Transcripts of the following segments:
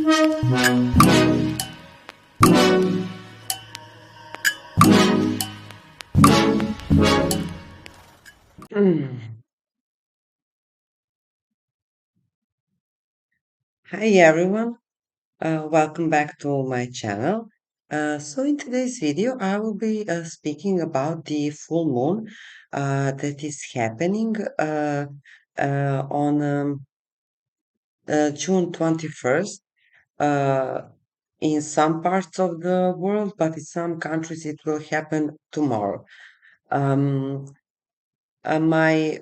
Mm. Hi everyone, welcome back to my channel. So in today's video, I will be speaking about the full moon that is happening on June 21st in some parts of the world, but in some countries it will happen tomorrow. Um, my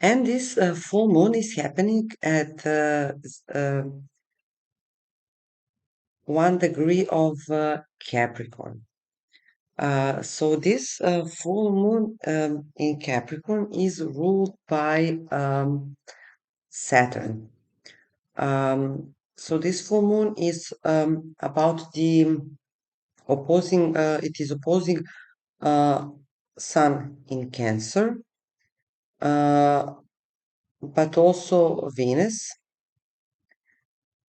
and this full moon is happening at 1 degree of Capricorn. So this full moon in Capricorn is ruled by Saturn. So this full moon is about the opposing. It is opposing uh, Sun in Cancer, uh, but also Venus.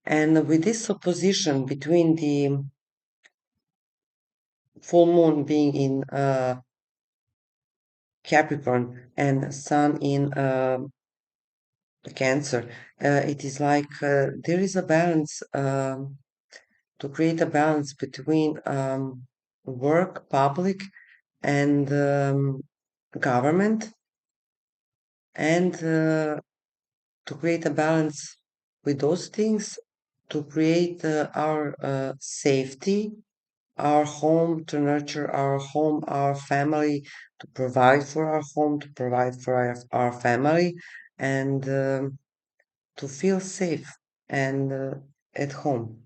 And with this opposition between the full moon being in Capricorn and Sun in Cancer, it is like there is a balance to create a balance between work, public, and government, and to create a balance with those things, to create our safety, our home, to nurture our home, our family, to provide for our home, to provide for our family, and to feel safe and at home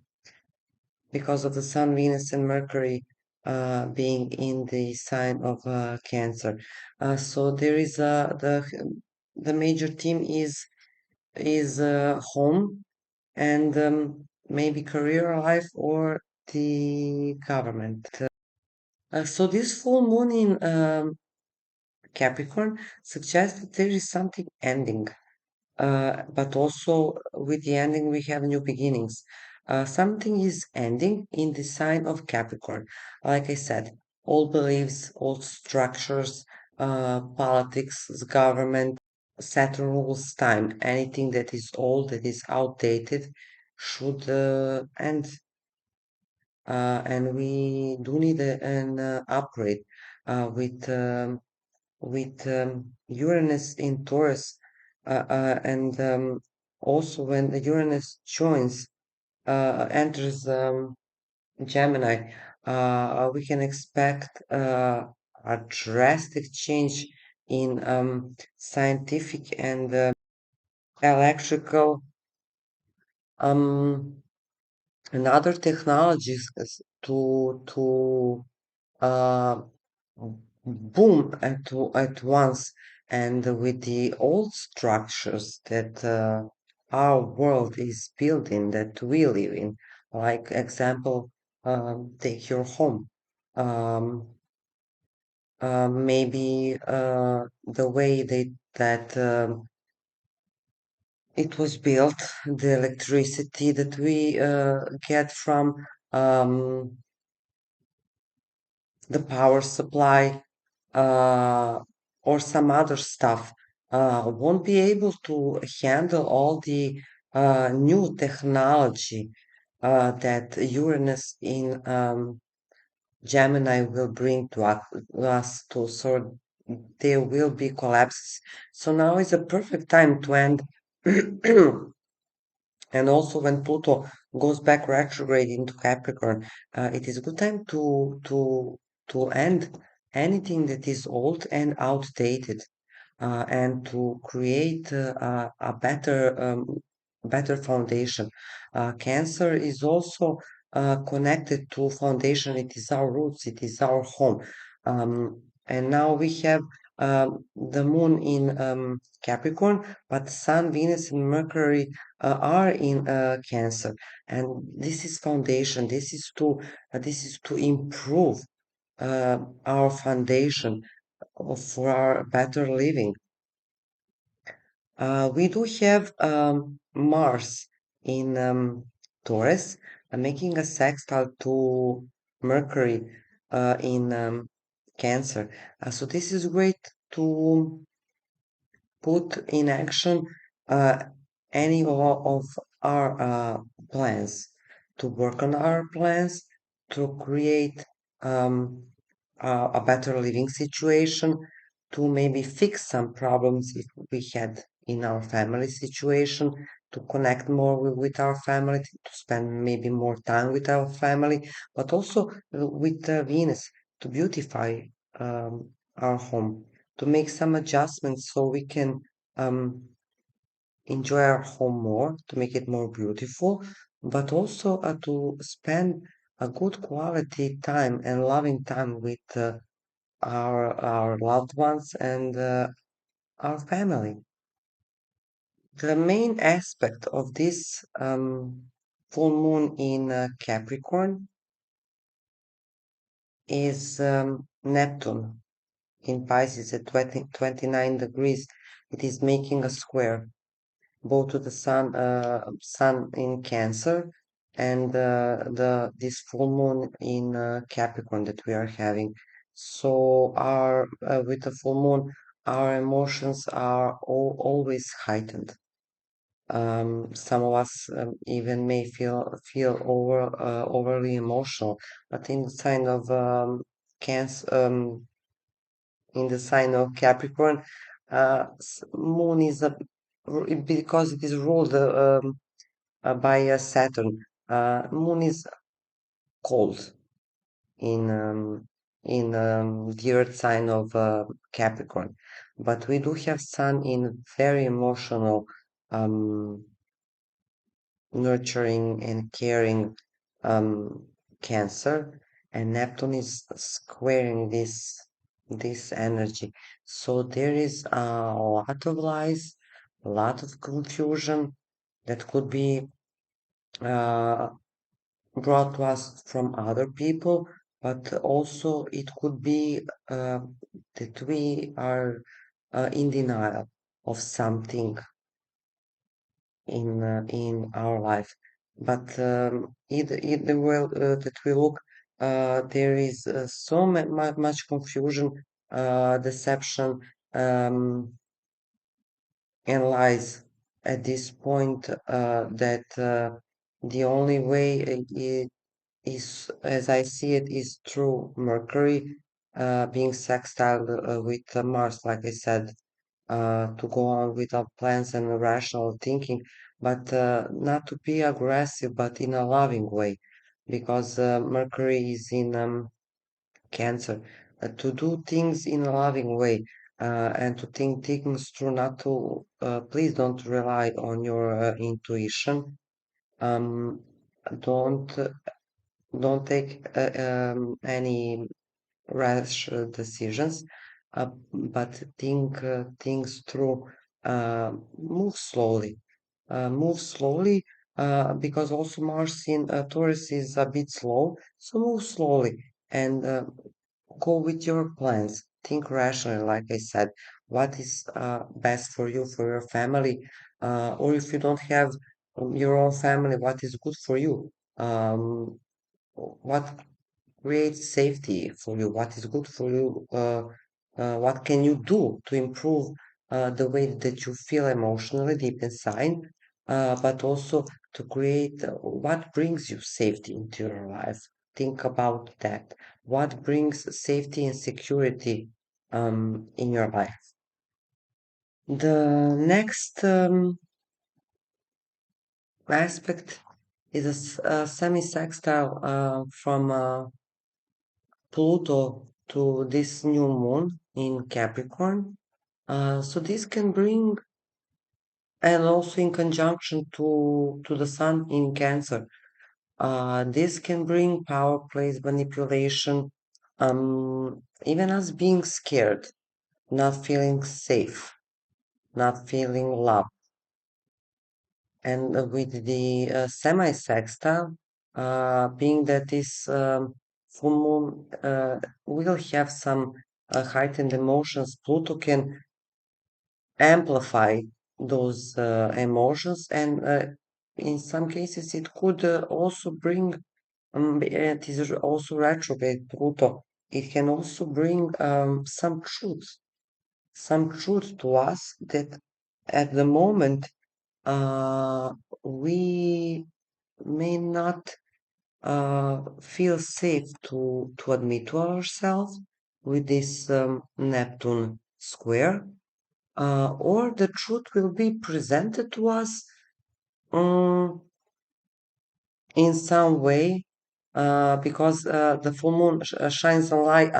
because of the Sun, Venus, and Mercury being in the sign of Cancer. So there is the major theme is home and maybe career life or the government. So this full moon in Capricorn suggests that there is something ending. But also with the ending, we have new beginnings. Something is ending in the sign of Capricorn. Like I said, old beliefs, old structures, politics, government, Saturn rules time. Anything that is old, that is outdated, should end. And we do need an upgrade with Uranus in Taurus, and also when the Uranus joins, enters Gemini, we can expect a drastic change in scientific and electrical um, and other technologies to uh, boom at once, and with the old structures that our world is building, that we live in, like example, take your home, um, maybe the way that it was built, the electricity that we get from um, the power supply, uh, or some other stuff, won't be able to handle all the new technology that Uranus in Gemini will bring to us too. So there will be collapses. So now is a perfect time to end. And also when Pluto goes back retrograde into Capricorn, it is a good time to end anything that is old and outdated, and to create a better foundation. Cancer is also connected to foundation. It is our roots. It is our home. And now we have the moon in Capricorn, but Sun, Venus, and Mercury are in Cancer, and this is foundation. This is to improve our foundation for our better living. We do have Mars in Taurus, making a sextile to Mercury in Cancer. So this is great to put in action uh, any of our plans, to work on our plans, to create um, a better living situation, to maybe fix some problems if we had in our family situation, to connect more with our family, to spend maybe more time with our family, but also with Venus to beautify our home, to make some adjustments so we can um, enjoy our home more, to make it more beautiful, but also to spend a good quality time and loving time with our loved ones and our family. The main aspect of this full moon in Capricorn is Neptune in Pisces at 29 degrees. It is making a square both to the sun in Cancer and the this full moon in Capricorn that we are having. So our with the full moon, our emotions are always heightened. Some of us even may feel overly emotional, but in the sign of Cancer, in the sign of Capricorn, moon is a because it is ruled by Saturn. Moon is cold in the Earth sign of Capricorn, but we do have Sun in very emotional, um, nurturing and caring um, Cancer, and Neptune is squaring this energy. So there is a lot of lies, a lot of confusion that could be uh, brought to us from other people, but also it could be that we are in denial of something in our life. But either way that we look, there is much confusion, deception, um, and lies at this point that the only way is, as I see it, is through Mercury being sextile with Mars, like I said, to go on with our plans and rational thinking, but not to be aggressive, but in a loving way, because Mercury is in Cancer. To do things in a loving way and to think things through, not to, please don't rely on your intuition. Um, don't don't take any rash decisions, but think things through. Move slowly. Move slowly because also Mars in Taurus is a bit slow. So move slowly and go with your plans. Think rationally, like I said. What is best for you, for your family, or if you don't have your own family, what is good for you? What creates safety for you, what is good for you, what can you do to improve the way that you feel emotionally deep inside, but also to create what brings you safety into your life. Think about that. What brings safety and security in your life? The next aspect is a semi-sextile from Pluto to this new moon in Capricorn. So this can bring, and also in conjunction to the sun in Cancer, this can bring power plays, manipulation, even us being scared, not feeling safe, not feeling loved. And with the semi-sextile, being that this full moon will have some heightened emotions, Pluto can amplify those emotions, and in some cases it could also bring it is also retrograde Pluto. It can also bring some truth to us that at the moment uh, we may not feel safe to admit to ourselves with this Neptune square, or the truth will be presented to us um, in some way, because the full moon shines a light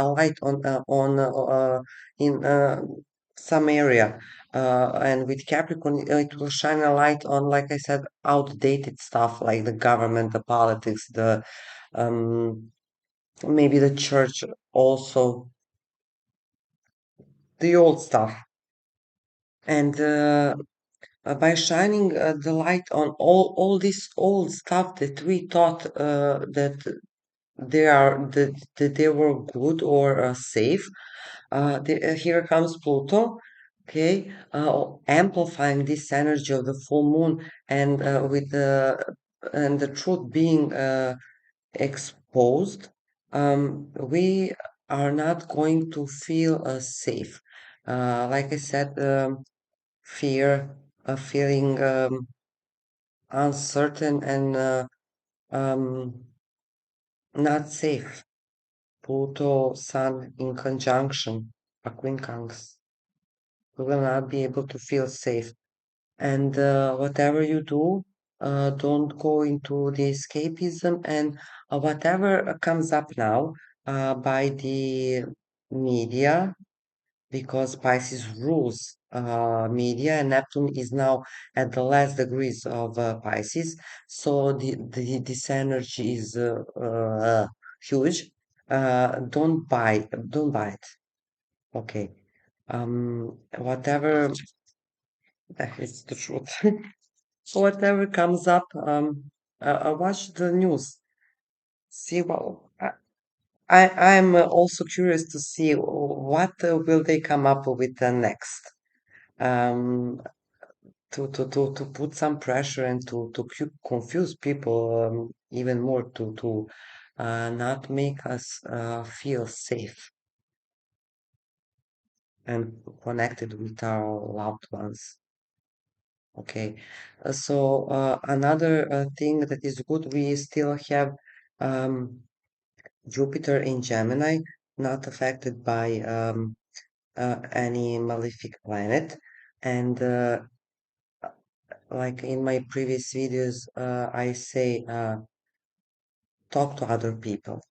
in some area, and with Capricorn it will shine a light on, like I said, outdated stuff like the government, the politics, the um, maybe the church, also the old stuff, and by shining the light on all this old stuff that we thought that that they were good or safe. Here comes Pluto, okay, amplifying this energy of the full moon, and with the truth being exposed, we are not going to feel safe. Like I said, fear, feeling uncertain and um, not safe. Pluto, Sun in conjunction, a quincunx. We will not be able to feel safe. And whatever you do, don't go into the escapism, and whatever comes up now by the media, because Pisces rules media, and Neptune is now at the last degrees of Pisces. So this energy is huge. Don't buy it. Okay. Whatever, it's the truth. Whatever comes up, watch the news. See what I'm also curious to see what will they come up with next. Um, to put some pressure and to confuse people even more, to not make us feel safe and connected with our loved ones. Okay, so another thing that is good, we still have um, Jupiter in Gemini, not affected by any malefic planet, and like in my previous videos, I say talk to other people,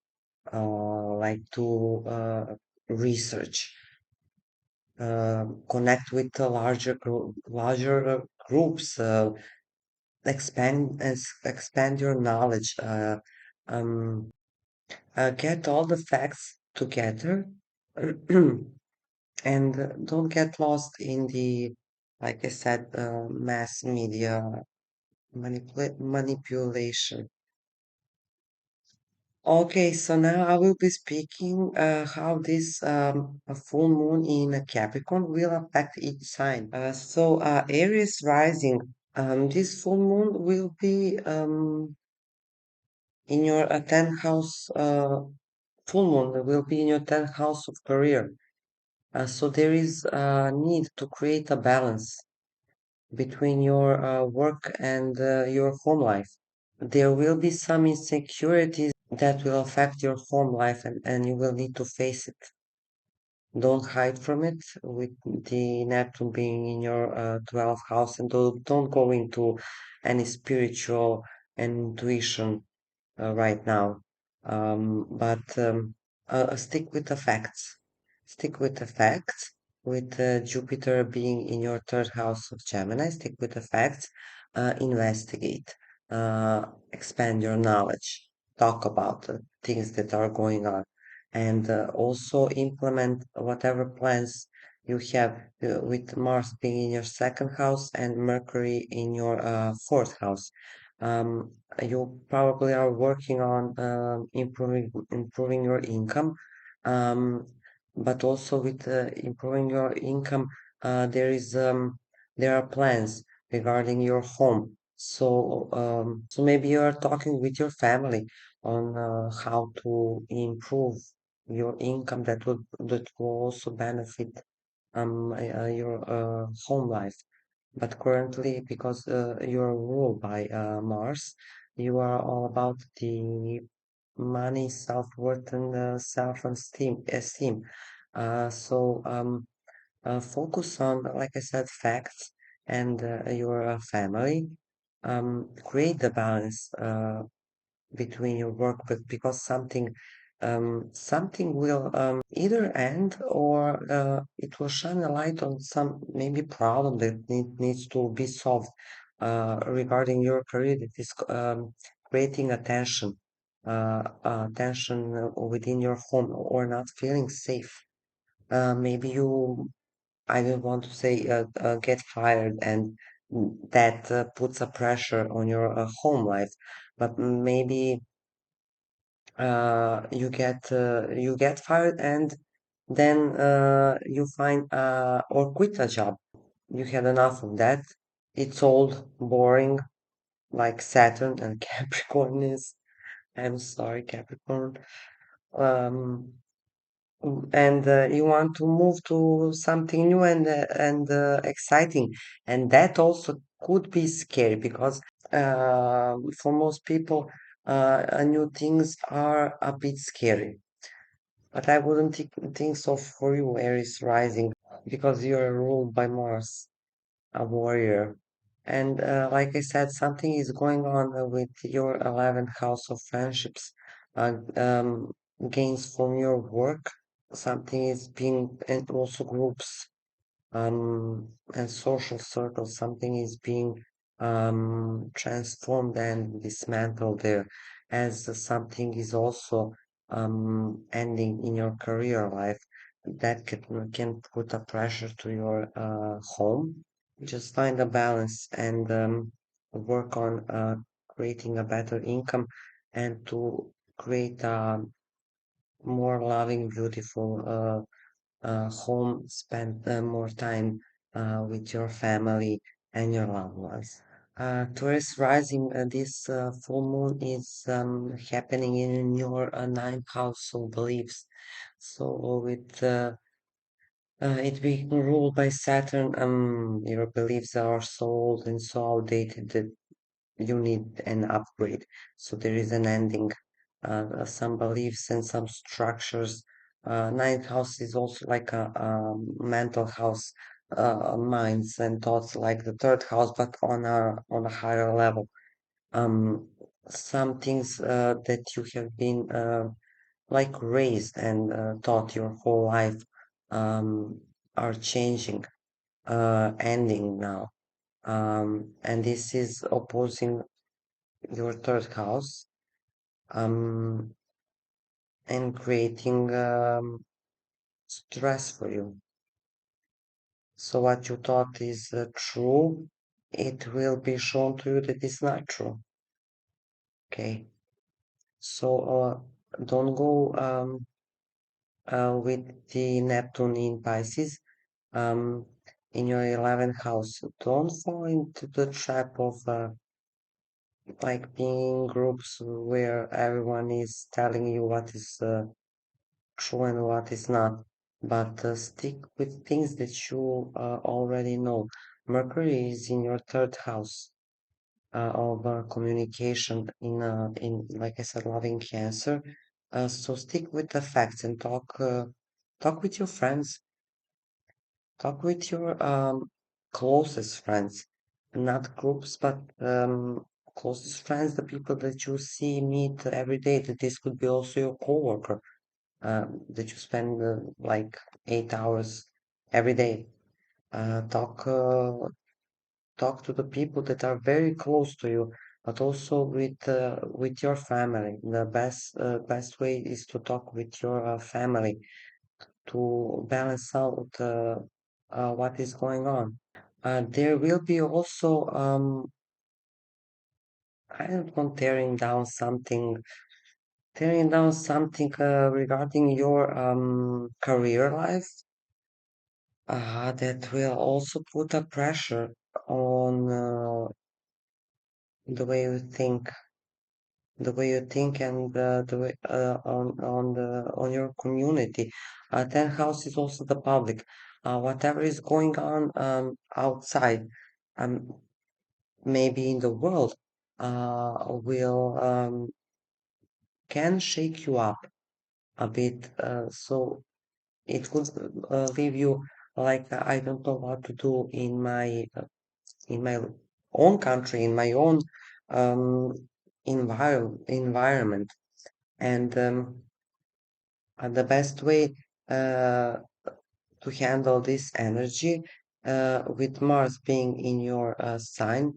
like to research, connect with the larger groups, expand your knowledge, um, get all the facts together, and don't get lost in the, like I said, mass media manipulation. Okay, so now I will be speaking how this a full moon in a Capricorn will affect each sign. Aries rising, this full moon will be in your 10th house. Full moon will be in your 10th house of career. So there is a need to create a balance between your work and your home life. There will be some insecurities that will affect your home life, and you will need to face it. Don't hide from it with the Neptune being in your 12th house, and don't go into any spiritual and intuition right now. But stick with the facts. Stick with the facts. With Jupiter being in your third house of Gemini, stick with the facts. Investigate. Expand your knowledge. Talk about the things that are going on, and also implement whatever plans you have with Mars being in your second house and Mercury in your fourth house. Um, you probably are working on improving your income, but also with improving your income, there is there are plans regarding your home. So maybe you are talking with your family on how to improve your income that will also benefit your home life. But currently, because you're ruled by Mars, you are all about the money, self-worth, and esteem. Focus on, like I said, facts and your family. Create the balance between your work, but because something will either end or it will shine a light on some maybe problem that needs to be solved regarding your career that is creating tension within your home or not feeling safe. Maybe I don't want to say get fired, and that puts a pressure on your home life, but maybe you get fired, and then you find or quit a job. You had enough of that. It's old, boring, like Saturn and Capricorn is. I'm sorry, Capricorn. Um, and you want to move to something new and exciting, and that also could be scary because for most people, new things are a bit scary. But I wouldn't think so for you, Aries rising, because you're ruled by Mars, a warrior. And like I said, something is going on with your 11th house of friendships, gains from your work. Something is being, and also groups and social circles, something is being transformed and dismantled there, as something is also ending in your career life that can put a pressure to your home. Just find a balance and work on creating a better income and to create a more loving, beautiful home, spend more time with your family and your loved ones. Taurus rising, this full moon is happening in your ninth house of beliefs. So with it being ruled by Saturn, your beliefs are so old and so outdated that you need an upgrade. So there is an ending. Some beliefs and some structures. Ninth house is also like a mental house, minds and thoughts like the third house, but on a higher level. Um, some things that you have been like raised and taught your whole life are changing, ending now. And this is opposing your third house, um, and creating stress for you. So what you thought is true, it will be shown to you that it's not true. Okay. So don't go with the Neptune in Pisces um, in your 11th house. Don't fall into the trap of like being in groups where everyone is telling you what is true and what is not, but stick with things that you already know. Mercury is in your third house of communication in like I said, loving Cancer. So stick with the facts and talk with your friends, talk with your closest friends, not groups, but closest friends, the people that you see meet every day. That this could be also your coworker that you spend like 8 hours every day. Talk to the people that are very close to you, but also with your family. The best way is to talk with your family to balance out what is going on. There will be also I don't want tearing down something regarding your career life. That will also put a pressure on the way you think, and the way on your community. 10th house is also the public. Whatever is going on outside, um, maybe in the world, will can shake you up a bit. So it could leave you like I don't know what to do in my own country, in my own um, environment. And the best way uh, to handle this energy, with Mars being in your sign,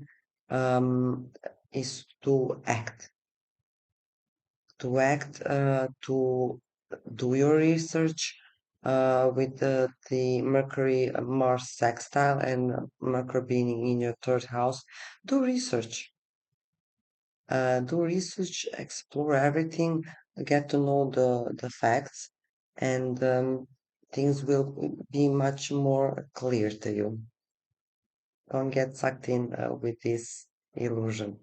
is to do your research with the Mercury Mars sextile and Mercury being in your third house. Do research. Explore everything, get to know the facts, and things will be much more clear to you. Don't get sucked in with this illusion,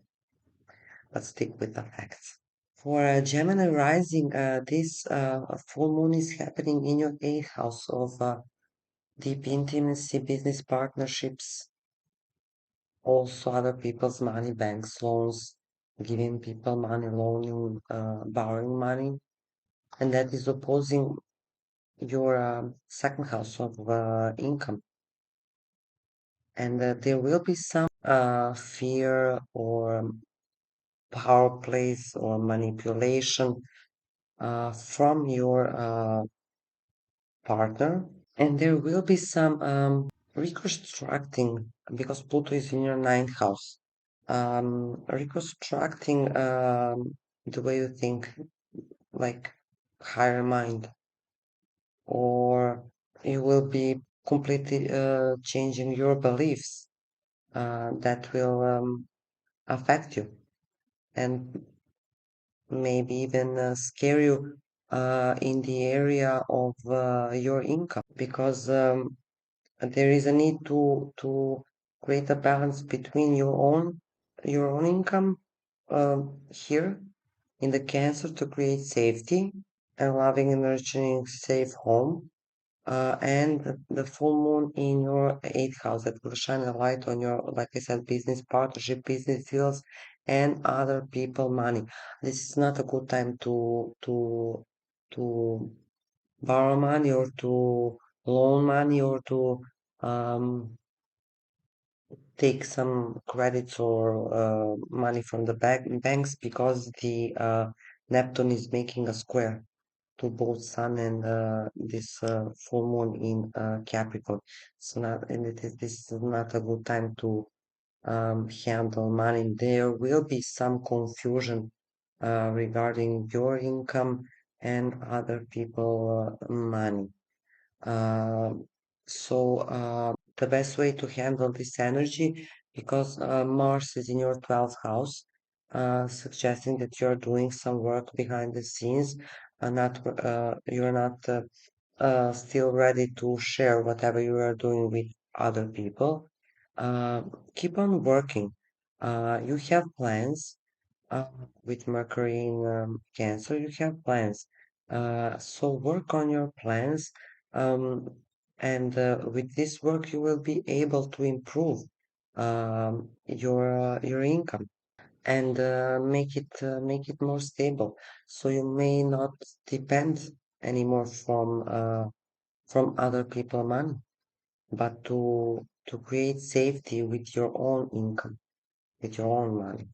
but stick with the facts. For Gemini rising, this full moon is happening in your eighth house of deep intimacy, business partnerships, also other people's money, banks, loans, giving people money, loaning, borrowing money, and that is opposing your second house of income. And there will be some fear or power plays or manipulation from your partner, and there will be some reconstructing because Pluto is in your ninth house. Reconstructing the way you think, like higher mind, or you will be completely changing your beliefs that will affect you and maybe even scare you in the area of your income because there is a need to create a balance between your own income here in the Cancer to create safety and loving and nurturing safe home, and the full moon in your eighth house that will shine a light on your, like I said, business partnership, business deals, and other people money. This is not a good time to borrow money or to loan money or to um, take some credits or money from the banks because the Neptune is making a square to both Sun and this full moon in Capricorn. So not, and this is not a good time to handle money. There will be some confusion regarding your income and other people money. Um, the best way to handle this energy, because Mars is in your 12th house, suggesting that you're doing some work behind the scenes, and not you're not still ready to share whatever you are doing with other people. Uh, Keep on working. You have plans uh, with Mercury in Cancer, you have plans. So work on your plans, um, and with this work, you will be able to improve your income and make it more stable. So you may not depend anymore from other people money, but to create safety with your own income, with your own money.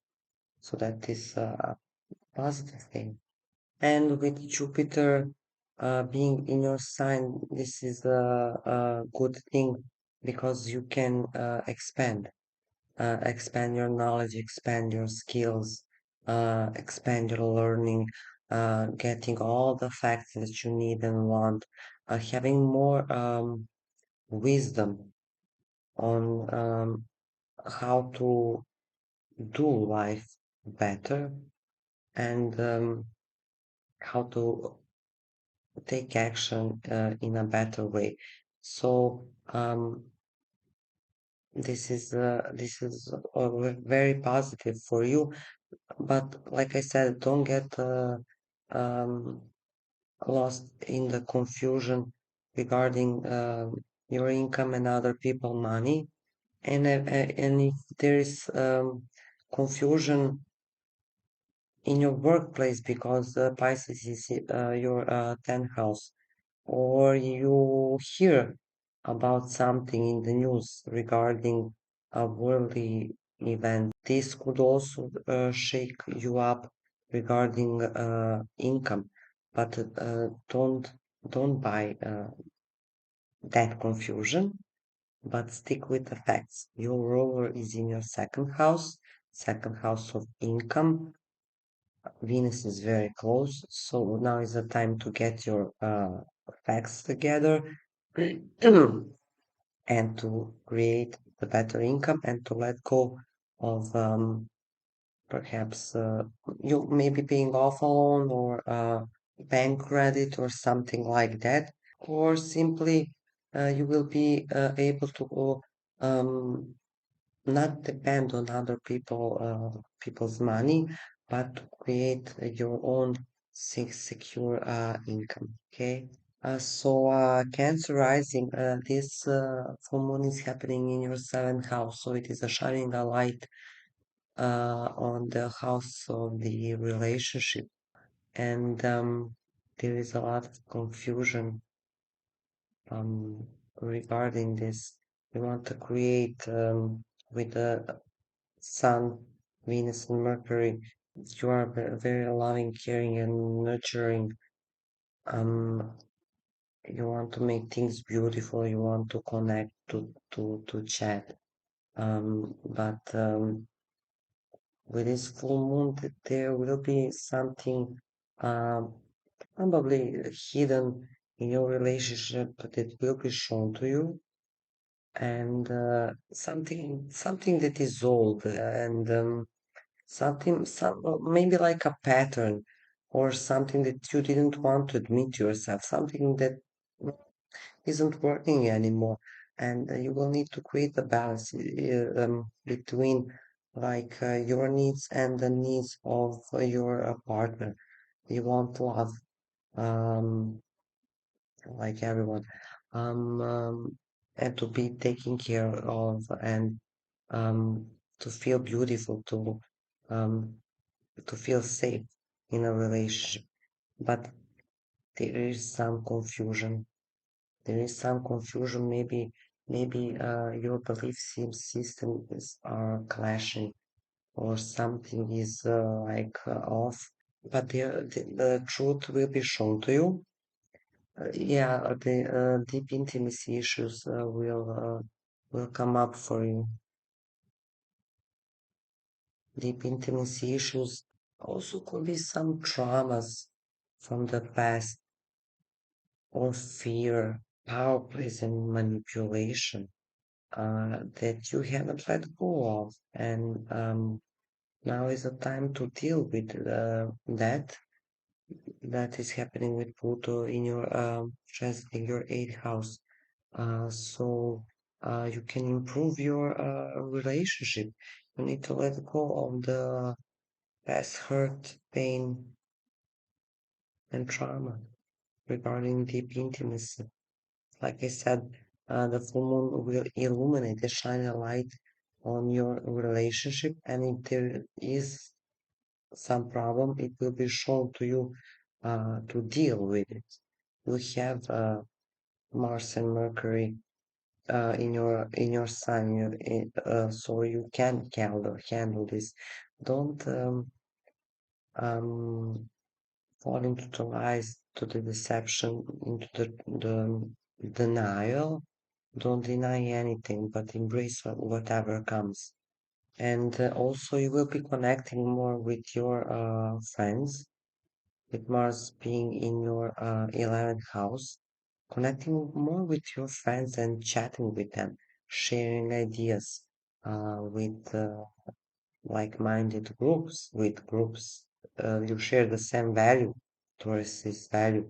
So that is positive thing. And with Jupiter being in your sign, this is a good thing because you can expand your knowledge, expand your skills, expand your learning, getting all the facts that you need and want, having more wisdom on how to do life better and how to take action in a better way. So this is very positive for you. But like I said, don't get um, lost in the confusion regarding your income and other people money. And if there is confusion in your workplace because Pisces is your 10th house, or you hear about something in the news regarding a worldly event, this could also shake you up regarding income. But don't buy that confusion, but stick with the facts. Your ruler is in your second house of income. Venus is very close, so now is the time to get your facts together and to create the better income and to let go of perhaps you may be paying off a loan or bank credit or something like that, or simply you will be able to um, not depend on other people's money, but to create your own secure income. Okay. Cancer rising, this full moon is happening in your seventh house, so it is a shining a light on the house of the relationship, and there is a lot of confusion um, regarding this. We want to create with the Sun, Venus, and Mercury. You are very loving, caring, and nurturing. Um, you want to make things beautiful. You want to connect to chat. But with this full moon, there will be something um, probably hidden in your relationship that will be shown to you, and something that is old and maybe like a pattern or something that you didn't want to admit to yourself, something that isn't working anymore. And you will need to create a balance between like your needs and the needs of your partner. You want love, um, like everyone, and to be taken care of and um, to feel beautiful, um, to feel safe in a relationship. But there is some confusion. There is some confusion. Maybe your belief systems are clashing, or something is off. But the truth will be shown to you. Yeah, the deep intimacy issues will come up for you. Deep intimacy issues also could be some traumas from the past or fear, power plays and manipulation that you haven't let go of. And now is the time to deal with that is happening with Pluto in your transiting your eighth house. So you can improve your relationship. You need to let go of the past hurt, pain, and trauma regarding deep intimacy. Like I said, the full moon will illuminate and shine a light on your relationship, and if there is some problem, it will be shown to you to deal with it. You have Mars and Mercury in your sign, so you can handle this. Don't um, fall into the lies, to the deception, into the denial. Don't deny anything, but embrace whatever comes. And also, you will be connecting more with your friends, with Mars being in your 11th house, connecting more with your friends and chatting with them, sharing ideas with like-minded groups, with groups you share the same value towards this value.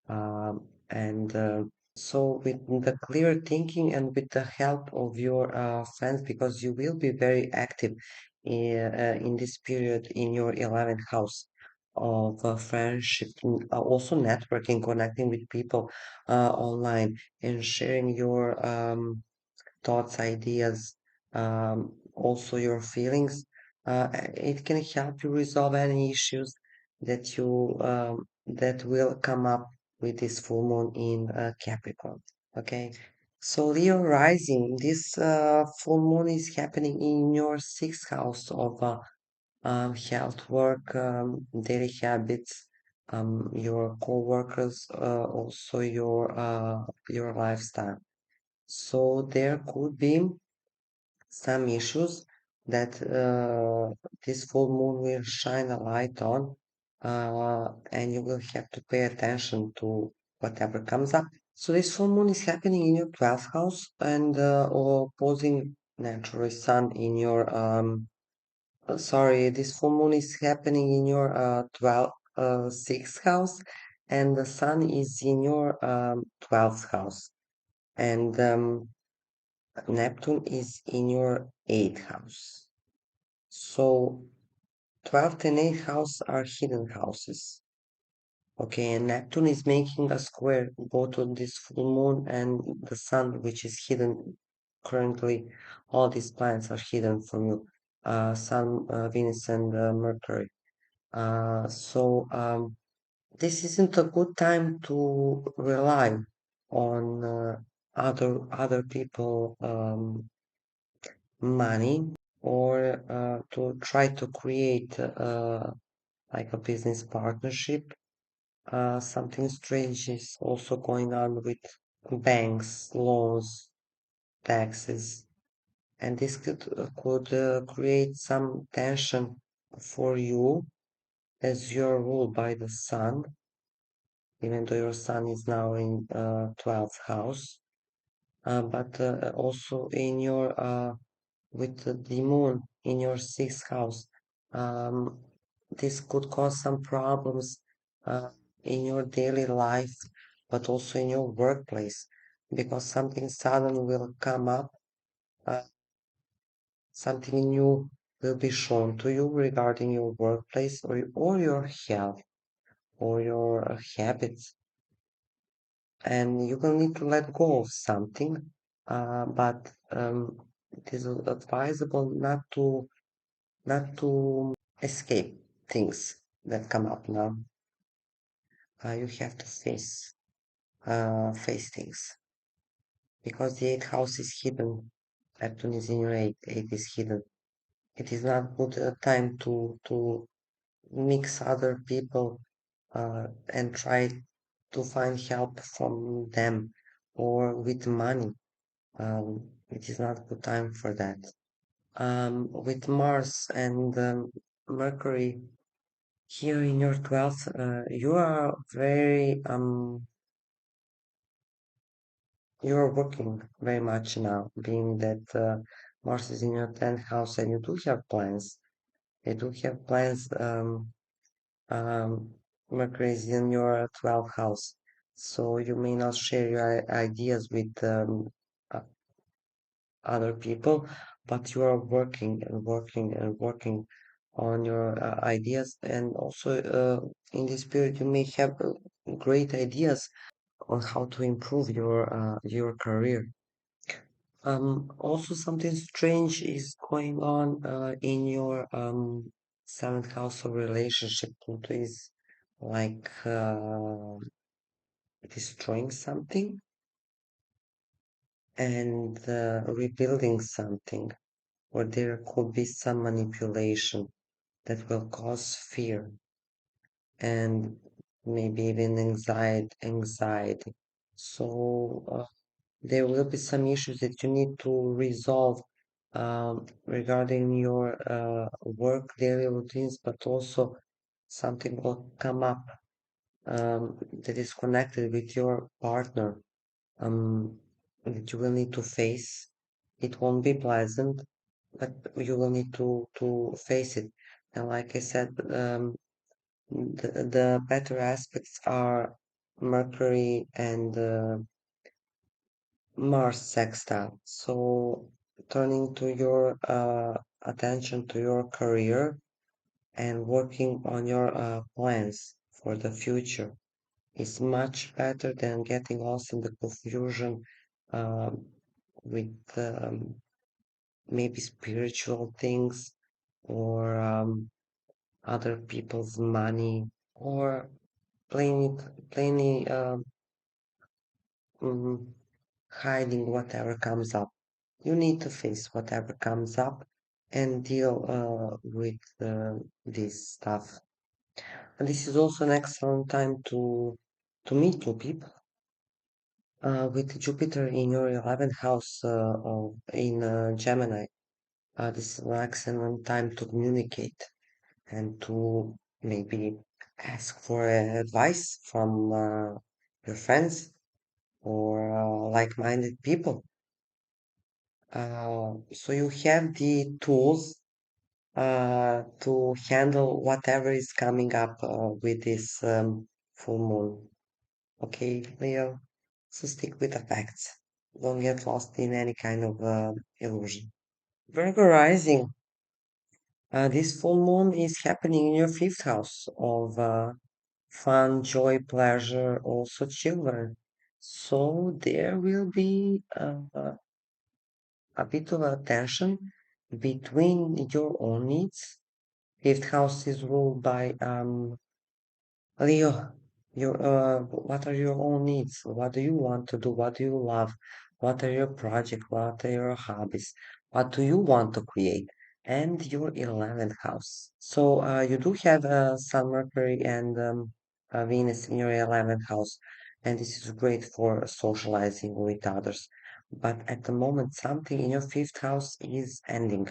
And So with the clear thinking and with the help of your friends, because you will be very active in this period in your 11th house of friendship, also networking, connecting with people online and sharing your thoughts, ideas, also your feelings. It can help you resolve any issues that will come up with this full moon in Capricorn. Okay, so Leo rising, this full moon is happening in your sixth house of health, work, daily habits, your co-workers, also your lifestyle. So there could be some issues that this full moon will shine a light on, and you will have to pay attention to whatever comes up. So this full moon is happening in your 12th house and opposing naturally sun in your sorry, this full moon is happening in your 6th house, and the sun is in your 12th house. And Neptune is in your eighth house. So 12th and 8th house are hidden houses. Okay, and Neptune is making a square both on this full moon and the sun, which is hidden currently. All these planets are hidden from you. Sun, Venus, and Mercury. So this isn't a good time to rely on other people money or to try to create like a business partnership. Something strange is also going on with banks, loans, taxes, and this could create some tension for you as you're ruled by the sun, even though your sun is now in 12th house, but also in your with the moon in your sixth house. Um, this could cause some problems uh, in your daily life, but also in your workplace, because something sudden will come up, uh, something new will be shown to you regarding your workplace or your health or your habits, and you will need to let go of something, but it is advisable not to escape things that come up now. You have to face things because the eighth house is hidden. Neptune is in your eighth. Eight is hidden. It is not good time to mix other people and try to find help from them or with money. It is not good time for that. With Mars and Mercury here in your 12th, you are you are working very much now, being that Mars is in your 10th house and you do have plans. You do have plans. Um, Mercury is in your 12th house, so you may not share your ideas with uh, other people, but you are working and working and working on your ideas. And also, in this period, you may have great ideas on how to improve your career. Also something strange is going on in your seventh house of relationship. Pluto is like destroying something and rebuilding something, or there could be some manipulation that will cause fear and maybe even anxiety. So there will be some issues that you need to resolve regarding your work daily routines, but also something will come up that is connected with your partner that you will need to face. It won't be pleasant, but you will need to face it. And like I said, the better aspects are Mercury and Mars sextile. So turning to your attention to your career and working on your plans for the future is much better than getting lost in the confusion um, with maybe spiritual things or other people's money or plainly mm, hiding whatever comes up. You need to face whatever comes up and deal with this stuff. And this is also an excellent time to meet new people. With Jupiter in your 11th house in Gemini, this is an excellent time to communicate and to maybe ask for advice from your friends or like-minded people. So you have the tools to handle whatever is coming up with this full moon. Okay, Leo? So stick with the facts. Don't get lost in any kind of illusion. Virgo rising. This full moon is happening in your fifth house of fun, joy, pleasure, also children. So there will be a bit of a tension between your own needs. Fifth house is ruled by Leo, what are your own needs? What do you want to do? What do you love? What are your projects? What are your hobbies? What do you want to create? And your 11th house. So you do have Sun, Mercury, and Venus in your 11th house, and this is great for socializing with others. But at the moment, something in your fifth house is ending.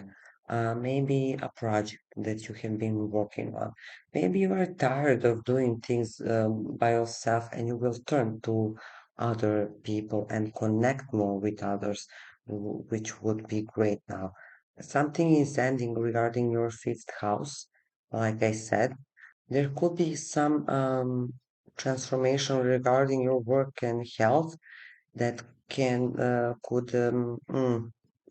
Maybe a project that you have been working on. Maybe you are tired of doing things by yourself and you will turn to other people and connect more with others, which would be great now. Something is ending regarding your fifth house. Like I said, there could be some transformation regarding your work and health that could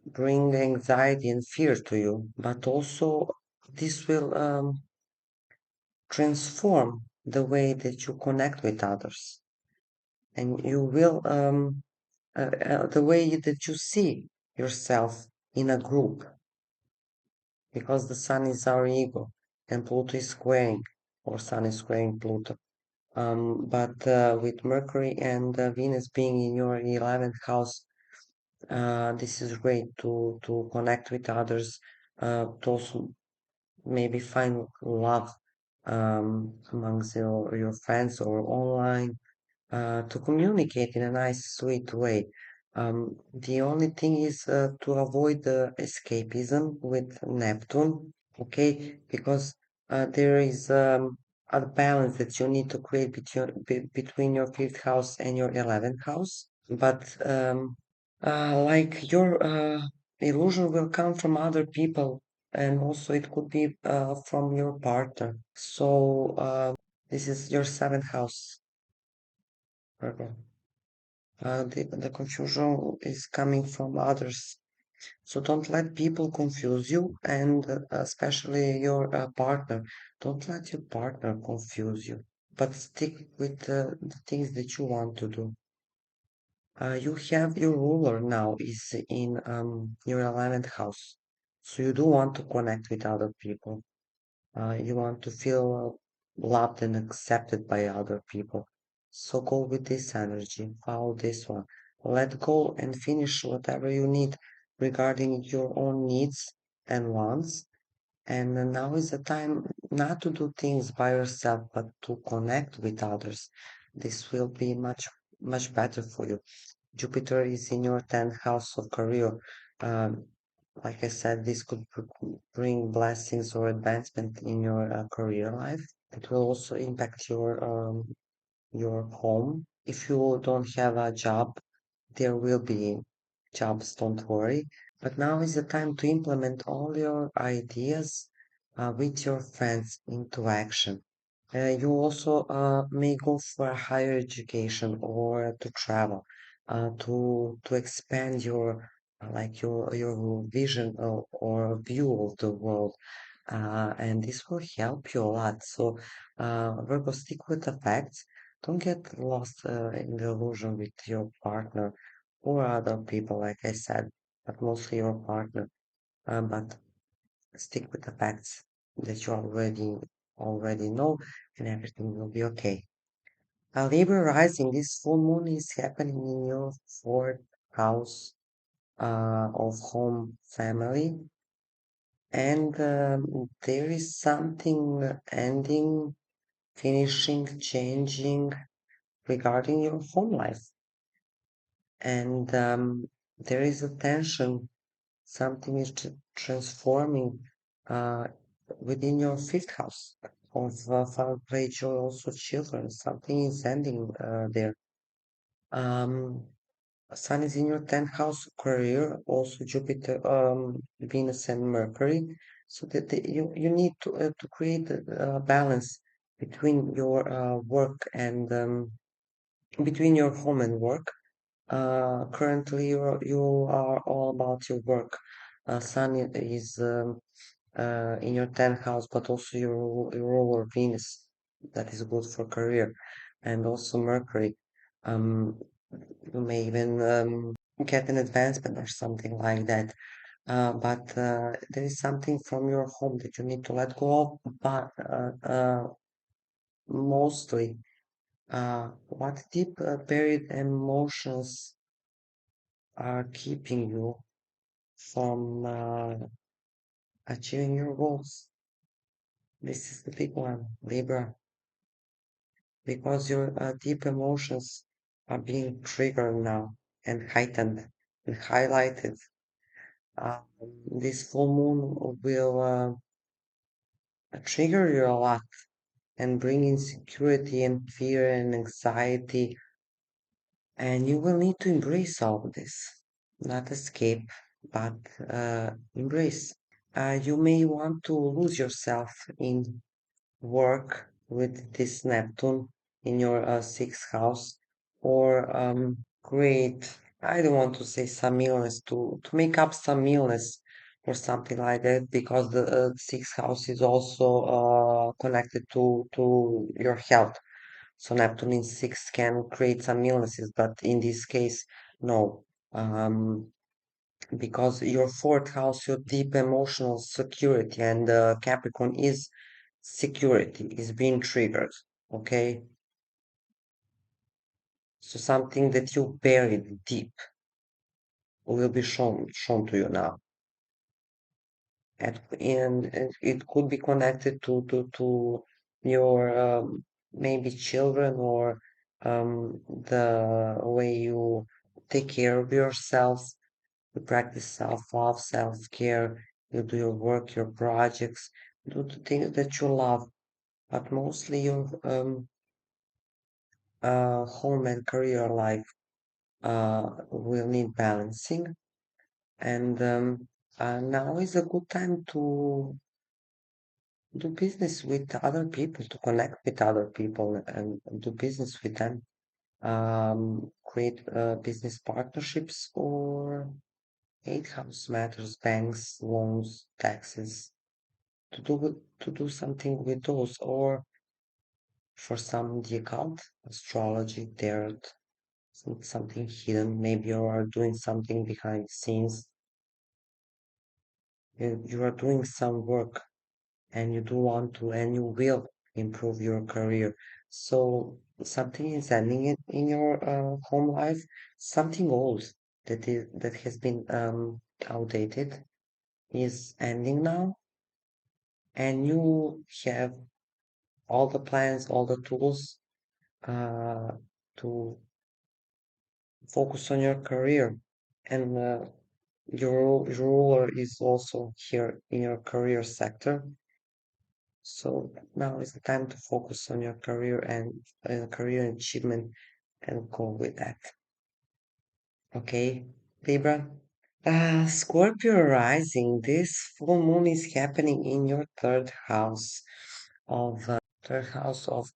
bring anxiety and fear to you, but also this will transform the way that you connect with others and you will the way that you see yourself in a group because the sun is our ego and Pluto is squaring or sun is squaring Pluto, but with Mercury and Venus being in your 11th house, this is great to connect with others, to also maybe find love amongst your friends or online, to communicate in a nice, sweet way. The only thing is to avoid the escapism with Neptune, okay? Because there is a balance that you need to create between your fifth house and your 11th house. But like your illusion will come from other people, and also it could be from your partner. So this is your seventh house, Virgo. The confusion is coming from others. So don't let people confuse you, and especially your partner. Don't let your partner confuse you, but stick with the things that you want to do. You have your ruler now is in your 11th house. So you do want to connect with other people. You want to feel loved and accepted by other people. So go with this energy, follow this one. Let go and finish whatever you need regarding your own needs and wants. And now is the time not to do things by yourself, but to connect with others. This will be much better for you. Jupiter is in your 10th house of career. Um, like I said, this could bring blessings or advancement in your career life. It will also impact your home. If you don't have a job, there will be jobs, don't worry. But now is the time to implement all your ideas with your friends into action. You also may go for a higher education or to travel. to expand your your vision or view of the world, and this will help you a lot. So, Virgo, stick with the facts. Don't get lost in the illusion with your partner or other people, like I said, but mostly your partner. But stick with the facts that you already know, and everything will be okay. Libra rising, this full moon is happening in your fourth house of home family, and there is something ending, finishing, changing regarding your home life, and there is a tension. Something is transforming uh, within your fifth house of foul play, joy, also children. Something is ending there. Um, Sun is in your 10th house career, also Jupiter, Venus, and Mercury. So that you need to create a balance between your work and between your home and work. Currently, you are all about your work. Sun is in your 10th house, but also your ruler Venus, that is good for career, and also Mercury. Um, you may even get an advancement or something like that. But there is something from your home that you need to let go of. But mostly, what deep buried emotions are keeping you from achieving your goals? This is the big one, Libra, because your deep emotions are being triggered now and heightened and highlighted. Um, this full moon will trigger you a lot and bring insecurity and fear and anxiety, and you will need to embrace all of this, not escape, but embrace. You may want to lose yourself in work with this Neptune in your sixth house, or create, I don't want to say some illness, to make up some illness or something like that, because the sixth house is also connected to your health. So Neptune in six can create some illnesses, but in this case, no. Because your fourth house, your deep emotional security, and Capricorn is security, is being triggered. Okay, so something that you buried deep will be shown to you now, and it could be connected to your maybe children, or the way you take care of yourself. You practice self-love, self-care, you do your work, your projects, do the things that you love, but mostly your home and career life will need balancing. And now is a good time to do business with other people, to connect with other people and do business with them. Create business partnerships or eight house matters, banks, loans, taxes, to do something with those, or for some the occult, astrology, tarot, something hidden. Maybe you are doing something behind the scenes. You are doing some work, and you do want to, and you will improve your career. So something is ending in your home life. Something old that has been outdated is ending now, and you have all the plans, all the tools uh, to focus on your career. And your ruler is also here in your career sector. So now is the time to focus on your career and career achievement and go with that. Okay, Libra? Scorpio rising. This full moon is happening in your third house of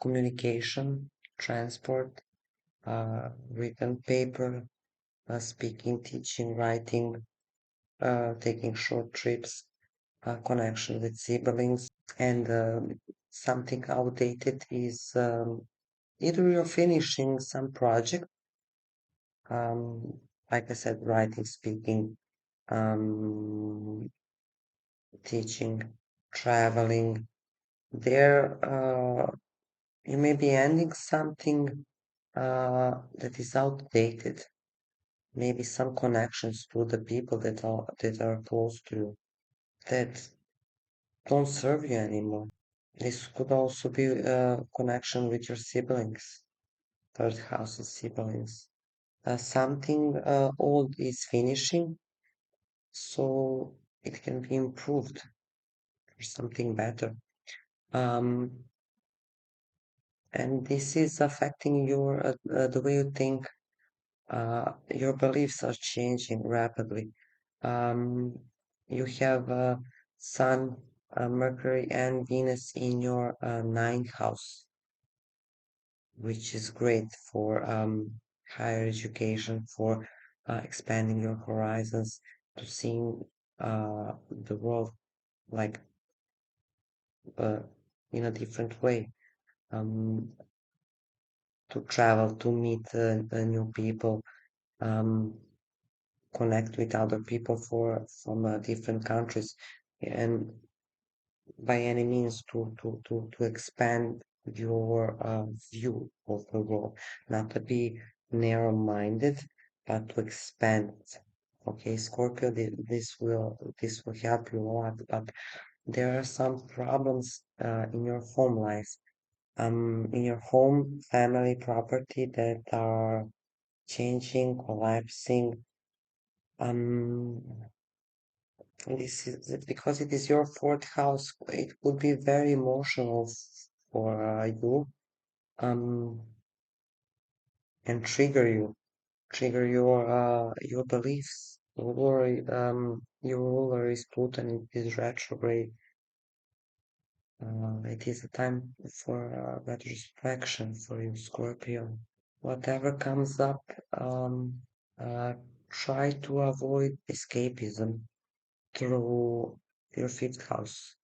communication, transport, written paper. speaking, teaching, writing, taking short trips, connection with siblings, and something outdated is either you're finishing some project, um, like I said, writing, speaking, um, teaching, traveling. There, you may be ending something that is outdated. Maybe some connections to the people that are close to you that don't serve you anymore. This could also be a connection with your siblings, third house is siblings. Something old is finishing, so it can be improved for something better. Um, and this is affecting the way you think. Your beliefs are changing rapidly. Um, you have Sun, Mercury, and Venus in your ninth house, which is great for higher education, for expanding your horizons, to seeing the world like uh, in a different way, um, to travel, to meet new people, um, connect with other people from different countries, and by any means to expand your view of the world, not to be narrow-minded, but to expand it. Okay, Scorpio, this will help you a lot, but there are some problems in your home life, in your home, family, property that are changing, collapsing. Um, this is because it is your fourth house. It would be very emotional for you, um, and trigger your beliefs. Your ruler is Pluton. It is retrograde. It is a time for retrospection for you, Scorpio. Whatever comes up, um, uh, try to avoid escapism through your fifth house.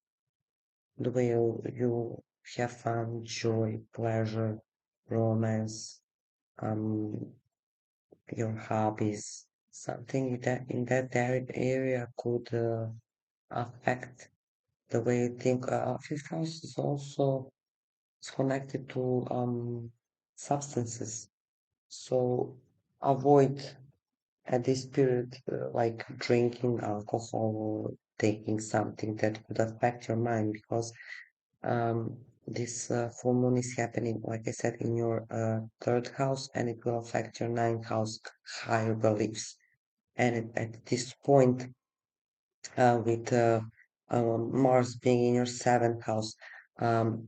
The way you have fun, joy, pleasure, romance, um, your hobbies, something in that area could affect the way you think. Fifth house is also is connected to substances, so avoid at this period like drinking alcohol or taking something that could affect your mind because this full moon is happening, like I said, in your third house, and it will affect your ninth house higher beliefs. And at this point, with Mars being in your seventh house, um,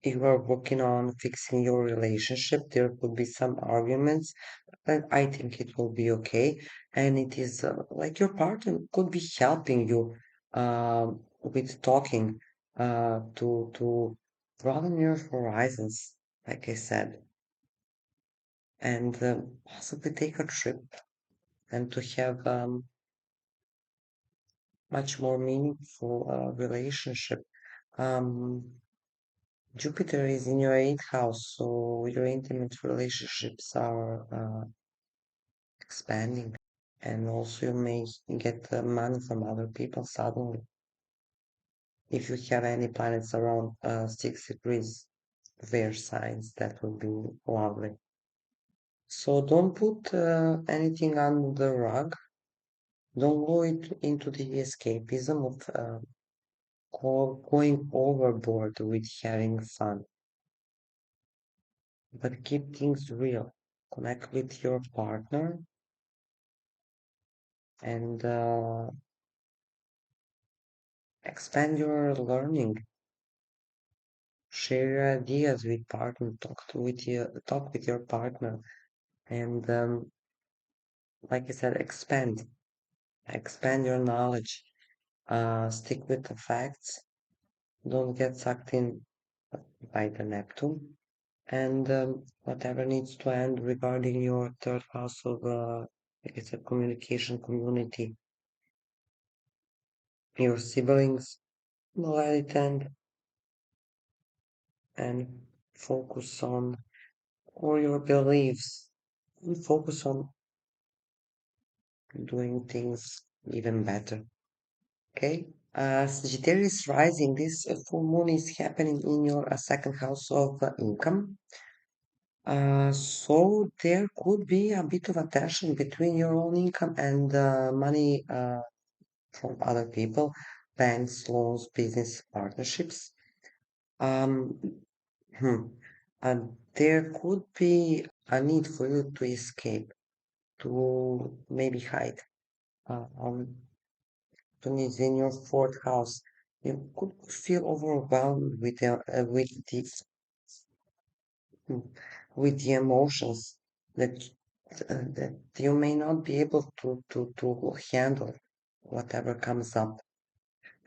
you are working on fixing your relationship. There could be some arguments, but I think it will be okay. And it is like your partner could be helping you with talking to broaden your horizons, like I said, and possibly take a trip and to have much more meaningful relationship. Um, Jupiter is in your eighth house, so your intimate relationships are expanding. And also, you may get money from other people suddenly. If you have any planets around 6 degrees, their signs, that would be lovely. So don't put anything under the rug. Don't go into the escapism of going overboard with having fun, but keep things real. Connect with your partner and expand your learning. Share your ideas with partner. Talk with your partner, and like I said, expand your knowledge. Stick with the facts. Don't get sucked in by the Neptune. and whatever needs to end regarding your third house of like it's a communication community, your siblings, let it end and focus on or your beliefs and focus on doing things even better. Okay? Sagittarius rising, this full moon is happening in your second house of income. So there could be a bit of a tension between your own income and money from other people, banks, loans, business partnerships. Um, hmm, there could be a need for you to escape, to maybe hide. When it's in your fourth house, you could feel overwhelmed mm, with the emotions that that you may not be able to handle whatever comes up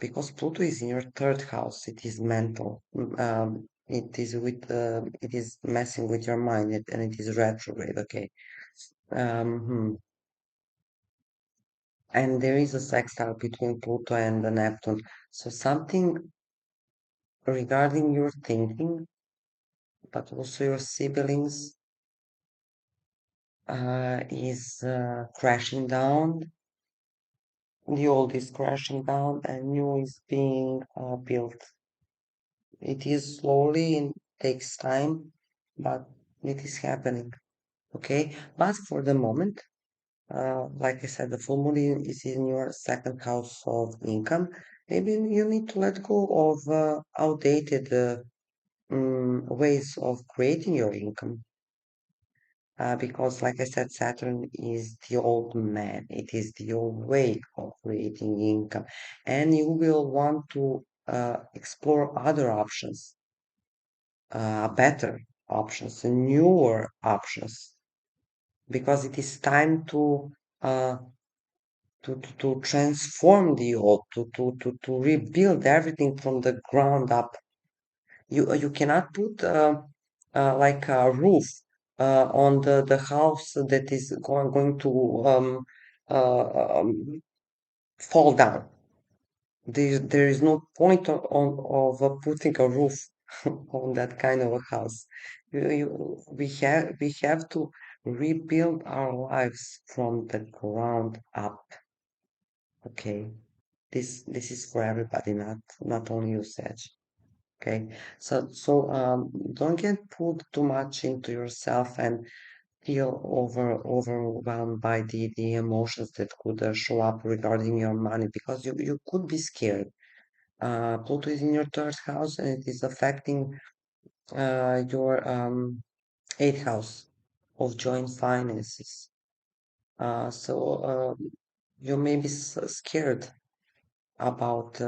because Pluto is in your third house. It is mental. It is messing with your mind and it is retrograde. Okay. Hmm. And there is a sextile between Pluto and the Neptune. So something regarding your thinking, but also your siblings, is crashing down. The old is crashing down and new is being built. It is slowly and takes time, but it is happening. Okay, but for the moment, like I said, the full moon is in your second house of income. Maybe you need to let go of outdated ways of creating your income. Because, like I said, Saturn is the old man. It is the old way of creating income. And you will want to explore other options, better options, newer options, because it is time uh, to transform the old, to rebuild everything from the ground up. You cannot put like a roof on the house that is going to fall down. There is no point of putting a roof on that kind of a house. We have to rebuild our lives from the ground up. Okay, this is for everybody, not only you, Sage. Okay, so don't get pulled too much into yourself and feel overwhelmed by the emotions that could show up regarding your money because you could be scared. Pluto is in your third house and it is affecting your eighth house of joint finances. So you may be scared about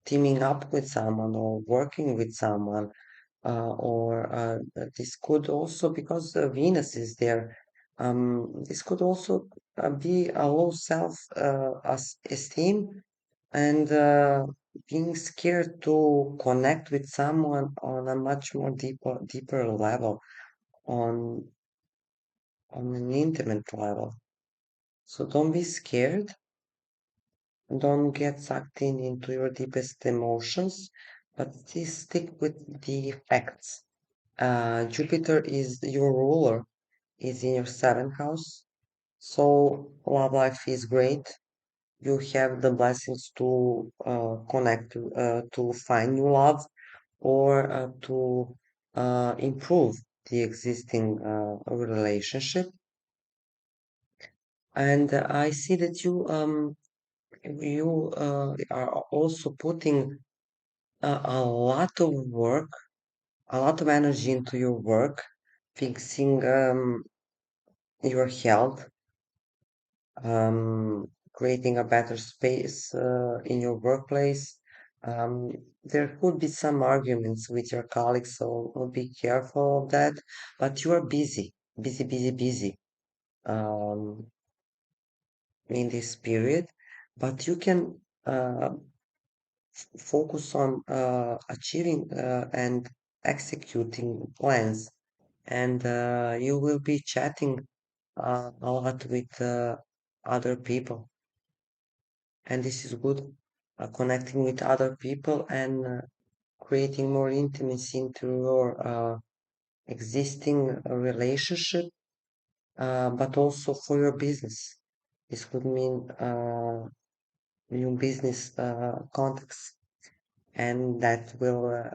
teaming up with someone or working with someone, or this could also, because Venus is there, this could also be a low self esteem and being scared to connect with someone on a much more deeper level, on on an intimate level. So don't be scared. Don't get sucked into your deepest emotions, but just stick with the facts. Jupiter is your ruler, is in your seventh house. So love life is great. You have the blessings to connect, to find new love, or to improve the existing relationship. And I see that you are also putting a lot of work, a lot of energy into your work, fixing your health, creating a better space in your workplace. Um, there could be some arguments with your colleagues, so be careful of that. But you are busy, busy, busy, busy um, in this period. But you can focus on achieving and executing plans, and you will be chatting a lot with other people, and this is good. Connecting with other people and creating more intimacy into your existing relationship, but also for your business. This could mean new business contacts, and that will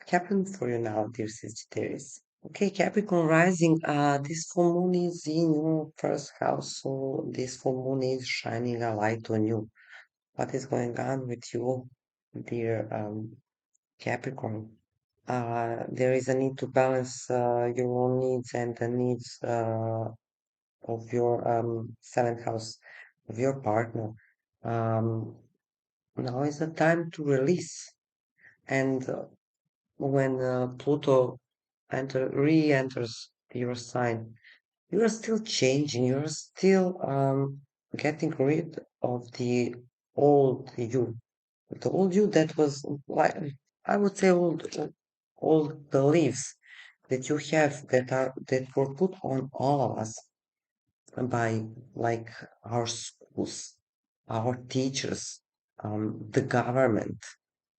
happen for you now, dear Sagittarius. Okay, Capricorn rising. This full moon is in your first house, so this full moon is shining a light on you. What is going on with you, dear Capricorn? There is a need to balance your own needs and the needs of your seventh house of your partner. Um, Now is the time to release. And when Pluto re-enters your sign, you are still changing. You are still getting rid of the old you, the old you that was like I would say old beliefs that you have that were put on all of us by like our schools, our teachers, the government,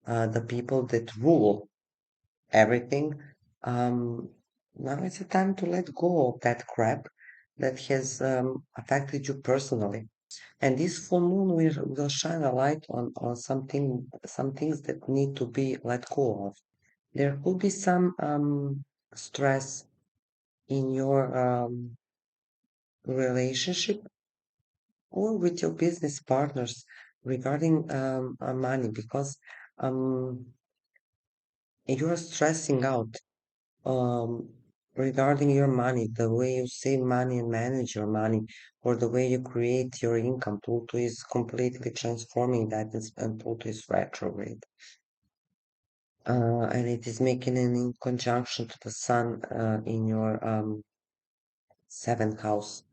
the people that rule everything. Um, Now it's the time to let go of that crap that has affected you personally. And this full moon will shine a light on some things that need to be let go of. There could be some stress in your relationship or with your business partners regarding money because um, you're stressing out um, regarding your money, the way you save money and manage your money, or the way you create your income. Pluto is completely transforming that, and Pluto is retrograde. And it is making an in conjunction to the Sun in your seventh house.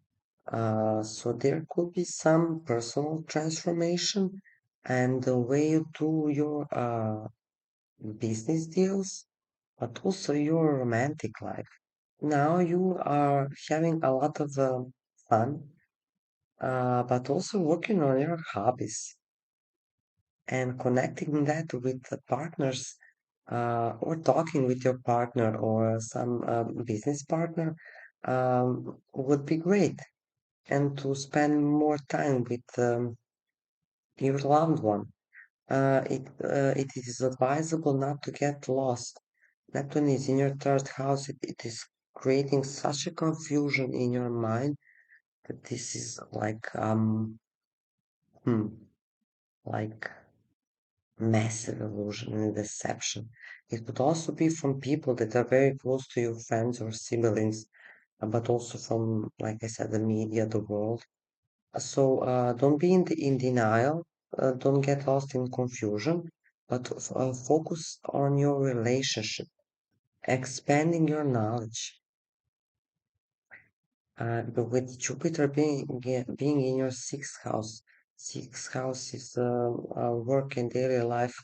So there could be some personal transformation and the way you do your business deals, but also your romantic life. Now you are having a lot of fun, but also working on your hobbies and connecting that with the partners, or talking with your partner or some business partner would be great. And to spend more time with your loved one. It is advisable not to get lost. Neptune is in your third house. It is creating such a confusion in your mind that this is hmm, like massive illusion and deception. It could also be from people that are very close to you, friends or siblings, but also from, like I said, the media, the world. So don't be in denial. Don't get lost in confusion, but focus on your relationship, expanding your knowledge. But with Jupiter being in your sixth house is work and daily life,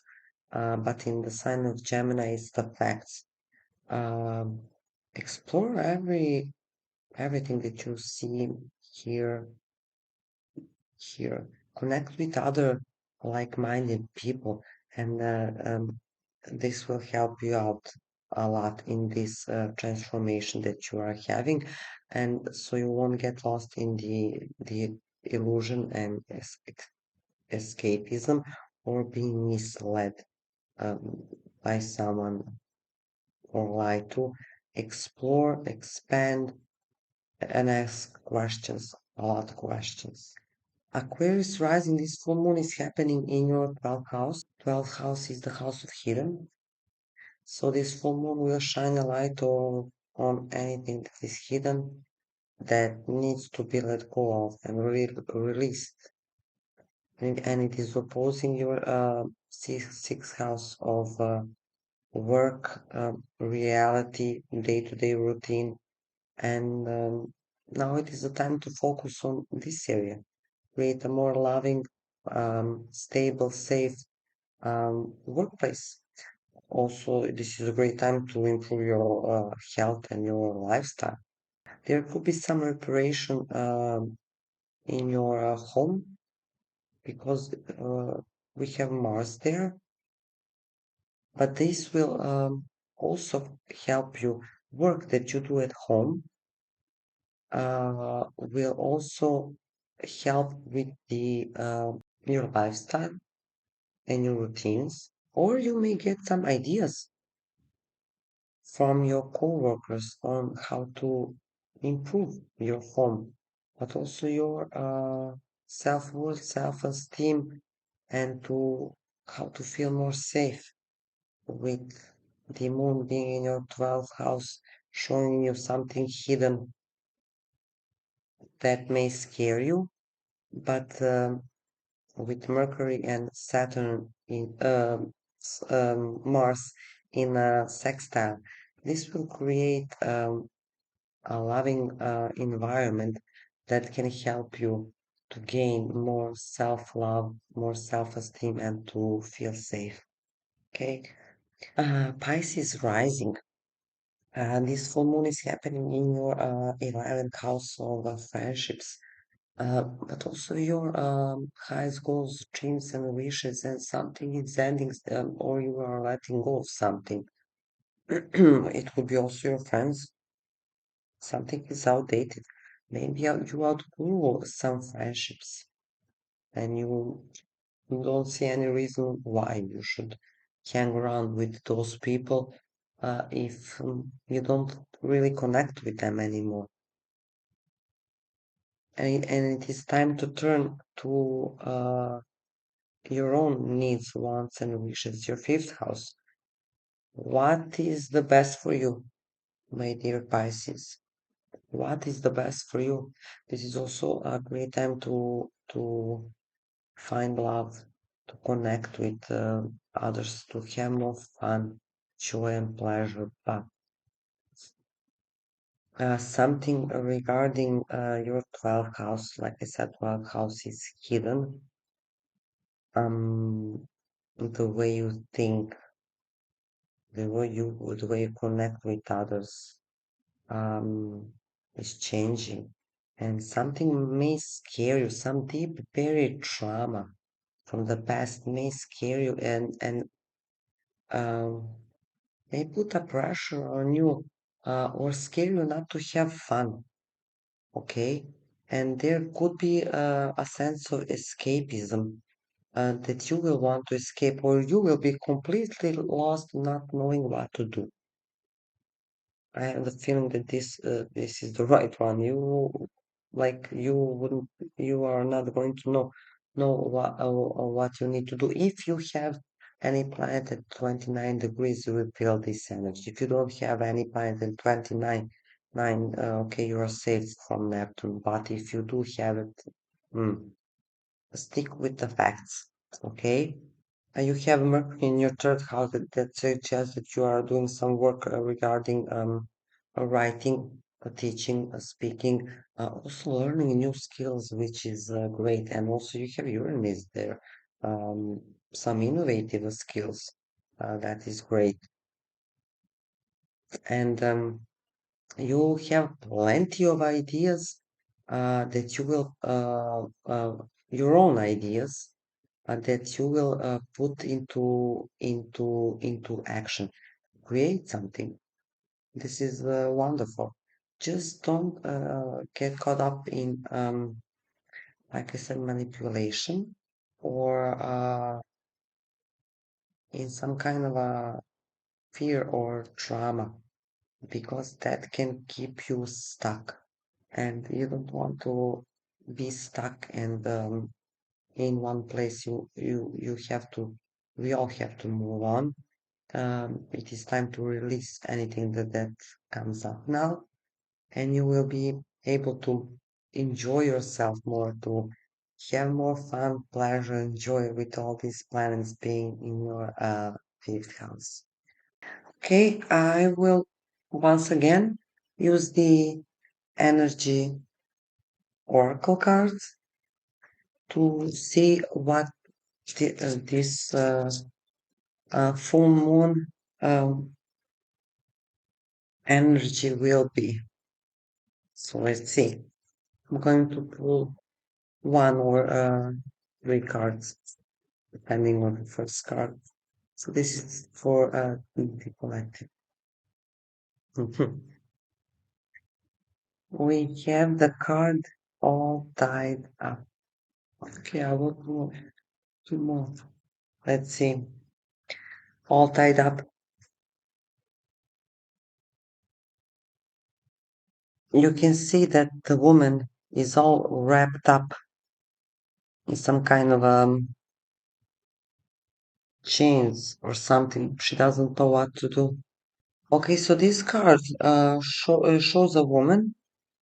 but in the sign of Gemini is the facts. Um, Explore everything that you see, hear, here. Connect with other like-minded people, and this will help you out a lot in this transformation that you are having, and so you won't get lost in the illusion and escapism or being misled um, by someone or lie to. Explore, expand, and ask questions, a lot of questions. Aquarius rising, this full moon is happening in your 12th house. 12th house is the house of hidden. So this full moon will shine a light on anything that is hidden that needs to be let go of and released. And it is opposing your sixth house of work, reality, day-to-day routine. And now it is the time to focus on this area. Create a more loving, stable, safe workplace. Also, this is a great time to improve your health and your lifestyle. There could be some reparation in your home because we have Mars there, but this will also help you. Work that you do at home will also help with the your lifestyle and your routines, or you may get some ideas from your coworkers on how to improve your home, but also your self-worth, self-esteem, and to how to feel more safe with the moon being in your 12th house, showing you something hidden that may scare you, but with Mercury and Saturn in Mars in a sextile, this will create a loving environment that can help you to gain more self-love, more self-esteem, and to feel safe. Okay. Pisces rising. This full moon is happening in your 11th house of friendships, but also your highs, goals, dreams, and wishes, and something is ending, or you are letting go of something. It could be also your friends. Something is outdated. Maybe you outgrew some friendships, and you don't see any reason why you should hang around with those people if you don't really connect with them anymore. And it is time to turn to your own needs, wants, and wishes, your fifth house. What is the best for you, my dear Pisces? What is the best for you? This is also a great time to find love, to connect with others, to have more fun, joy, and pleasure. But something regarding your 12th house, like I said, 12th house is hidden. The way you think, the way you connect with others, is changing, and something may scare you. Some deep buried trauma from the past may scare you and um, may put a pressure on you or scare you not to have fun. Okay, and there could be a sense of escapism that you will want to escape, or you will be completely lost, not knowing what to do. I have the feeling that this is the right one. You are not going to know what you need to do. If you have any planet at 29 degrees, you will feel this energy. If you don't have any planet at 29, okay, you are safe from Neptune. But if you do have it, mm, stick with the facts, okay? You have Mercury in your third house that suggests that you are doing some work regarding writing, teaching, speaking, also learning new skills, which is great. And also you have Uranus there, um, some innovative skills. That is great. And you have plenty of ideas that you will, your own ideas that you will put into action. Create something. This is wonderful. Just don't get caught up in, like I said, manipulation or in some kind of a fear or trauma, because that can keep you stuck, and you don't want to be stuck and in one place. You have to. We all have to move on. It is time to release anything that comes up now, and you will be able to enjoy yourself more, to have more fun, pleasure, and joy with all these planets being in your fifth house. Okay, I will once again use the energy oracle cards to see what this full moon um, energy will be. So let's see. I'm going to pull one or three cards, depending on the first card. So this is for the collective. We have the card all tied up. Okay, I will do two more. Let's see. All tied up. You can see that the woman is all wrapped up in some kind of chains or something. She doesn't know what to do. Okay, so this card shows a woman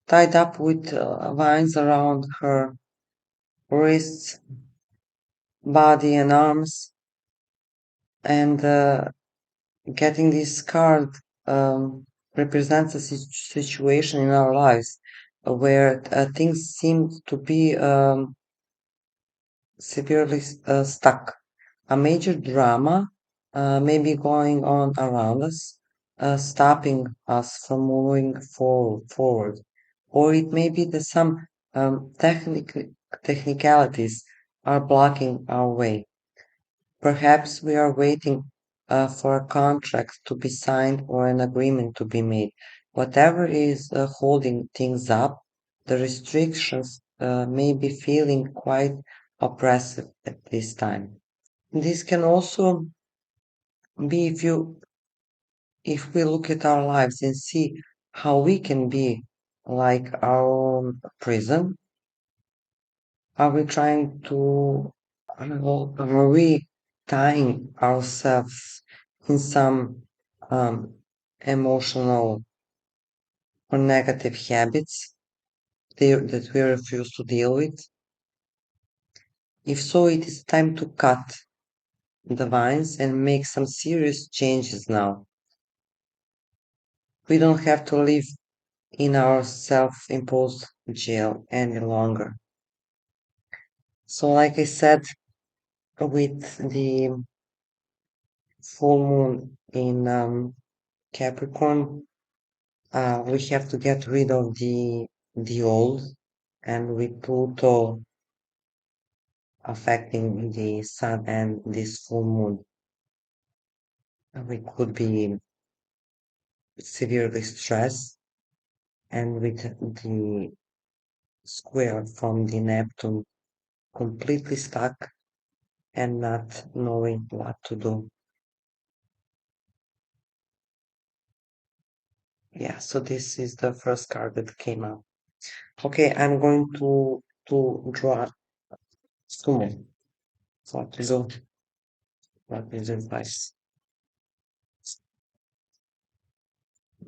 tied up with vines around her wrists, body, and arms. And getting this card represents a situation in our lives where things seem to be severely stuck. A major drama may be going on around us, stopping us from moving forward. Or it may be that some technicalities are blocking our way. Perhaps we are waiting for a contract to be signed or an agreement to be made. Whatever is holding things up, the restrictions may be feeling quite oppressive at this time. This can also be if we look at our lives and see how we can be like our own prison. Are we trying to, I don't know, are we tying ourselves in some emotional or negative habits that we refuse to deal with? If so, it is time to cut the vines and make some serious changes now. We don't have to live in our self imposed jail any longer. So, like I said, with the full moon in Capricorn, we have to get rid of the old, and with Pluto affecting the sun and this full moon, we could be severely stressed, and with the square from the Neptune completely stuck and not knowing what to do. Yeah, so this is the first card that came out. Okay, I'm going to draw two more. So what to do? What is advice?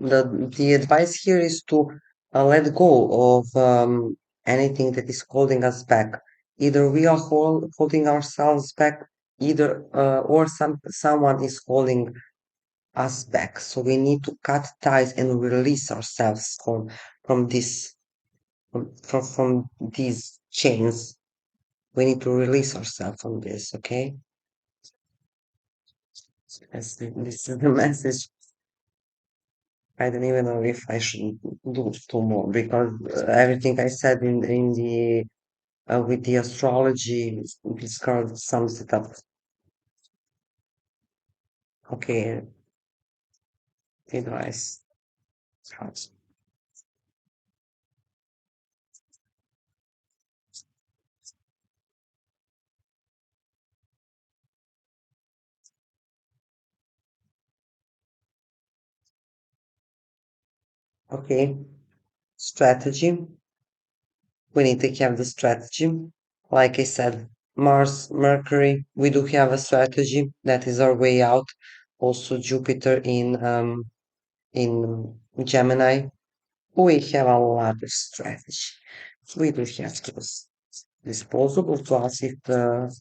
The advice here is to let go of anything that is holding us back. Either we are holding ourselves back, either or someone is holding us back. So we need to cut ties and release ourselves from this from these chains. We need to release ourselves from this. Okay, this is the message. I don't even know if I should do two more because everything I said in the with the astrology, this card sums it up. Okay, advice. Okay, strategy. We need to have the strategy. Like I said, Mars, Mercury, we do have a strategy. That is our way out. Also Jupiter in Gemini. We have a lot of strategy. We do have tools disposable to us if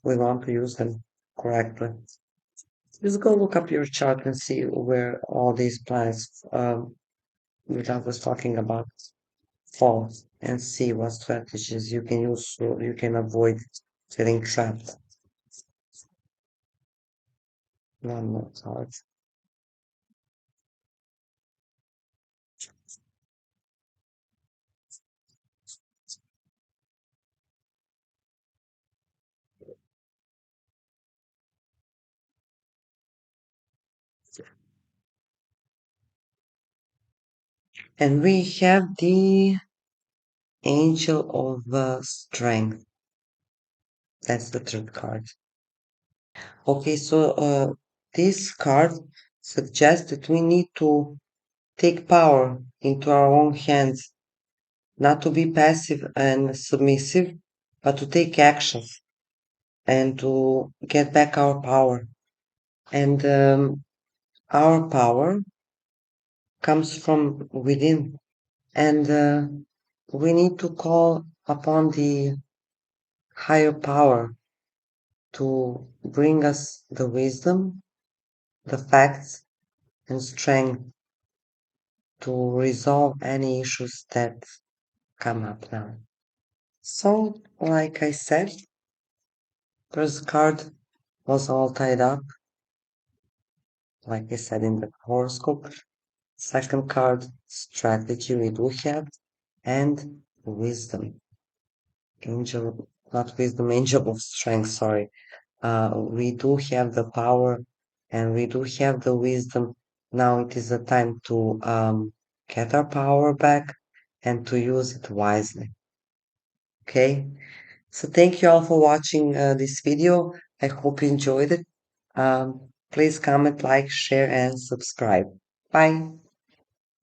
we want to use them correctly. Just go look up your chart and see where all these planets that I was talking about fall and see what strategies you can use so you can avoid getting trapped. One more card. And we have the Angel of Strength. That's the third card. Okay, so this card suggests that we need to take power into our own hands, not to be passive and submissive, but to take actions and to get back our power. And our power comes from within. And we need to call upon the higher power to bring us the wisdom, the facts, and strength to resolve any issues that come up now. So, like I said, first card was all tied up, like I said in the horoscope. Second card, strategy we do have, and wisdom. Angel, not wisdom, angel of strength, sorry. We do have the power and we do have the wisdom. Now it is the time to get our power back and to use it wisely. Okay? So thank you all for watching this video. I hope you enjoyed it. Please comment, like, share, and subscribe. Bye.